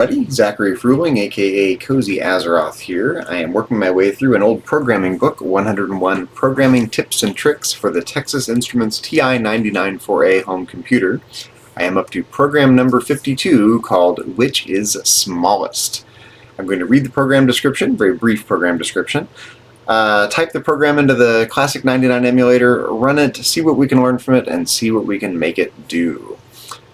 Zachary Fruhling, aka CozyAzeroth here. I am working my way through an old programming book, 101 Programming Tips and Tricks for the Texas Instruments TI-99 4A home computer. I am up to program number 52 called Which is Smallest. I'm going to read the program description, very brief program description. Type the program into the Classic 99 emulator, run it, see what we can learn from it, and see what we can make it do.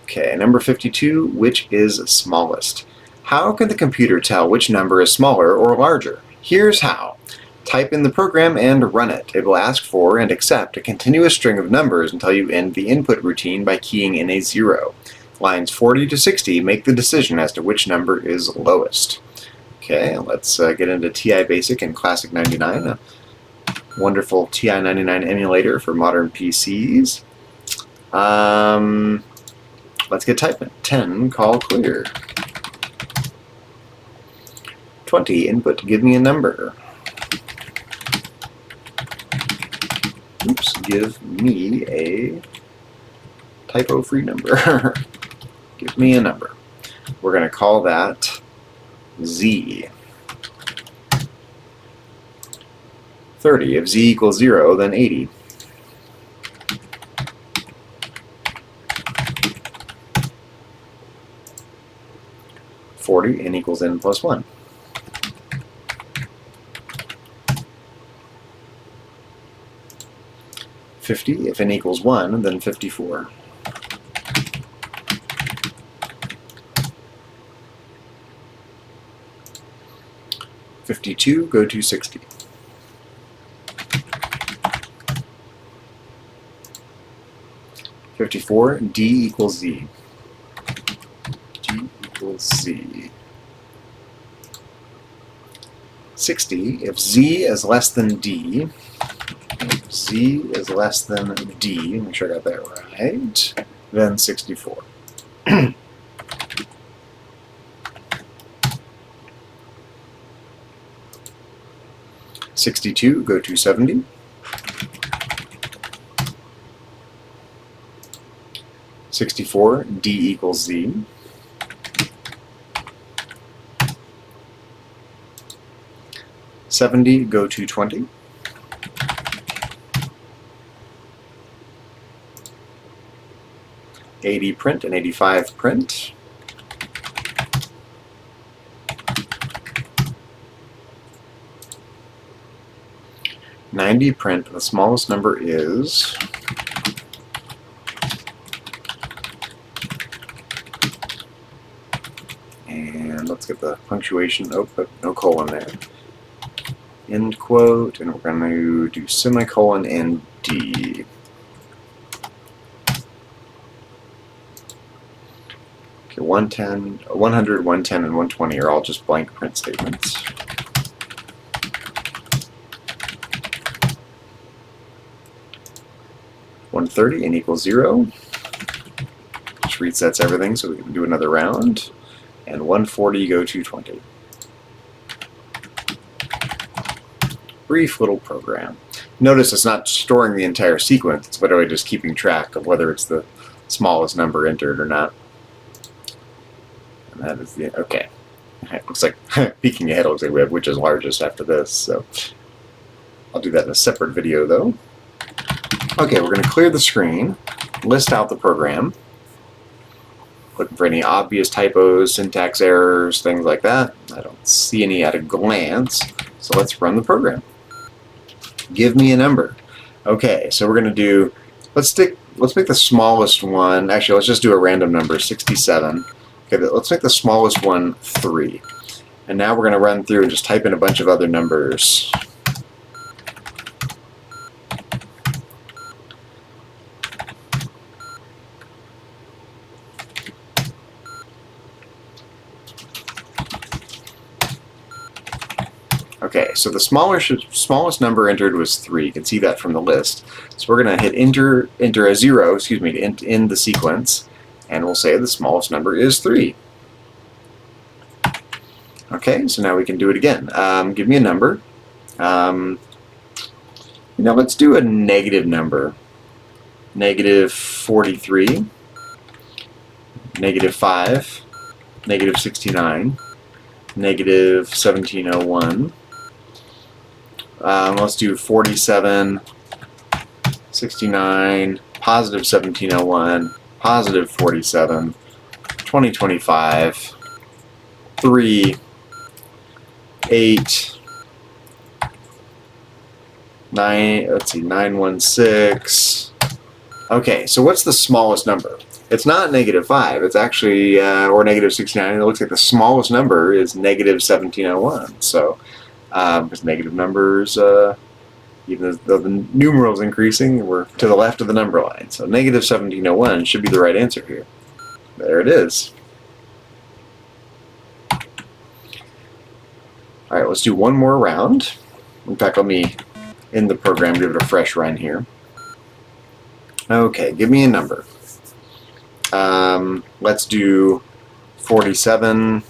Okay, number 52, which is smallest? How can the computer tell which number is smaller or larger? Here's how. Type in the program and run it. It will ask for and accept a continuous string of numbers until you end the input routine by keying in a 0. Lines 40 to 60 make the decision as to which number is lowest. Okay, let's get into TI Basic and Classic 99, a wonderful TI-99 emulator for modern PCs. Let's get typing. 10, call clear. 20, input, give me a number. Oops, give me a typo-free number. Give me a number. We're going to call that Z. 30, if Z equals 0, then 80. 40, n equals n plus 1. 50, if n equals 1, then 54. 52, go to 60. 54, D equals Z. D equals Z. 60, if Z is less than D, if Z is less than D, make sure I got that right, then 64. 62, go to 70. 64, D equals Z. 70, go to 20. 80, print, and 85, print. 90, print. The smallest number is and let's get the punctuation. Oh, but no colon there. End quote, and we're going to do semicolon and D. Okay, 110, 100, 110, and 120 are all just blank print statements. 130, n equals 0. Just resets everything so we can do another round. And 140, go to 20. Brief little program. Notice it's not storing the entire sequence, it's literally just keeping track of whether it's the smallest number entered or not. And that is the, okay. It looks like, peeking ahead, it looks like we have which is largest after this, so I'll do that in a separate video though. Okay, we're going to clear the screen, list out the program, looking for any obvious typos, syntax errors, things like that. I don't see any at a glance, so let's run the program. Give me a number. Okay, so we're going to do, let's make the smallest one, actually let's just do a random number, 67. Okay, let's make the smallest one 3. And now we're going to run through and just type in a bunch of other numbers. Okay, so the smallest number entered was 3. You can see that from the list. So we're going to hit enter a 0, excuse me, to end the sequence, and we'll say the smallest number is 3. Okay, so now we can do it again. Give me a number. Let's do a negative number. Negative 43. Negative 5. negative 69, negative 1701. Let's do 47, 69, positive 1701, positive 47, 2025, 3, 8, 9, let's see, 916. Okay, so what's the smallest number? It's not negative 5, it's actually, or negative 69, it looks like the smallest number is negative 1701. So, because negative numbers, even though the numeral's increasing, we're to the left of the number line. So negative 1701 should be the right answer here. There it is. Alright, let's do one more round. In fact, let me end the program, give it a fresh run here. Okay, give me a number. Let's do 47.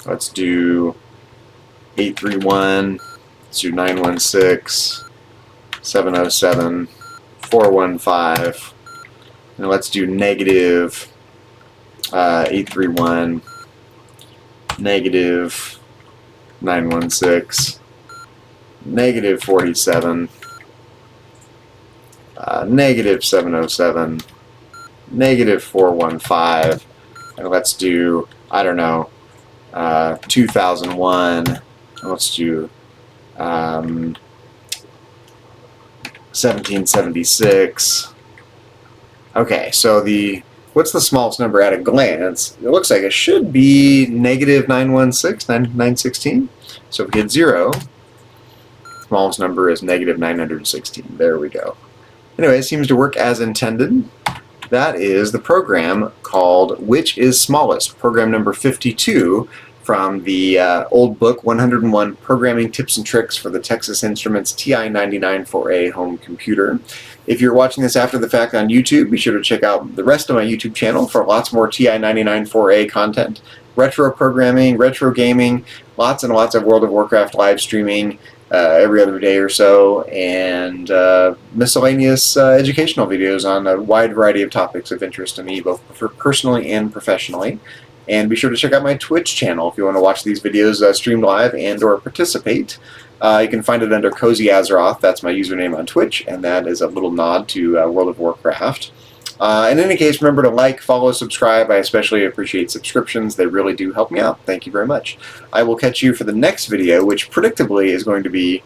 Let's do 831. Let's do 916, 707, 415. And let's do negative 831, negative 916, negative 47, negative 707, negative 415, and let's do, I don't know, 2001, and let's do 1776. Okay, so what's the smallest number at a glance? It looks like it should be negative 916, 916. So if we hit 0, smallest number is negative 916. There we go. Anyway, it seems to work as intended. That is the program called Which is Smallest, program number 52 from the old book 101 Programming Tips and Tricks for the Texas Instruments TI-99 4A home computer. If you're watching this after the fact on YouTube, be sure to check out the rest of my YouTube channel for lots more TI-99 4A content, retro programming, retro gaming, lots and lots of World of Warcraft live streaming every other day or so, and miscellaneous educational videos on a wide variety of topics of interest to me, both personally and professionally. And be sure to check out my Twitch channel if you want to watch these videos streamed live and or participate. You can find it under CozyAzeroth. That's my username on Twitch, and that is a little nod to World of Warcraft. In any case, remember to like, follow, subscribe. I especially appreciate subscriptions. They really do help me out. Thank you very much. I will catch you for the next video, which predictably is going to be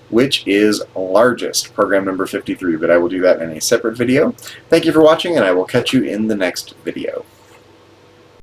Which is Largest, program number 53, but I will do that in a separate video. Thank you for watching, and I will catch you in the next video.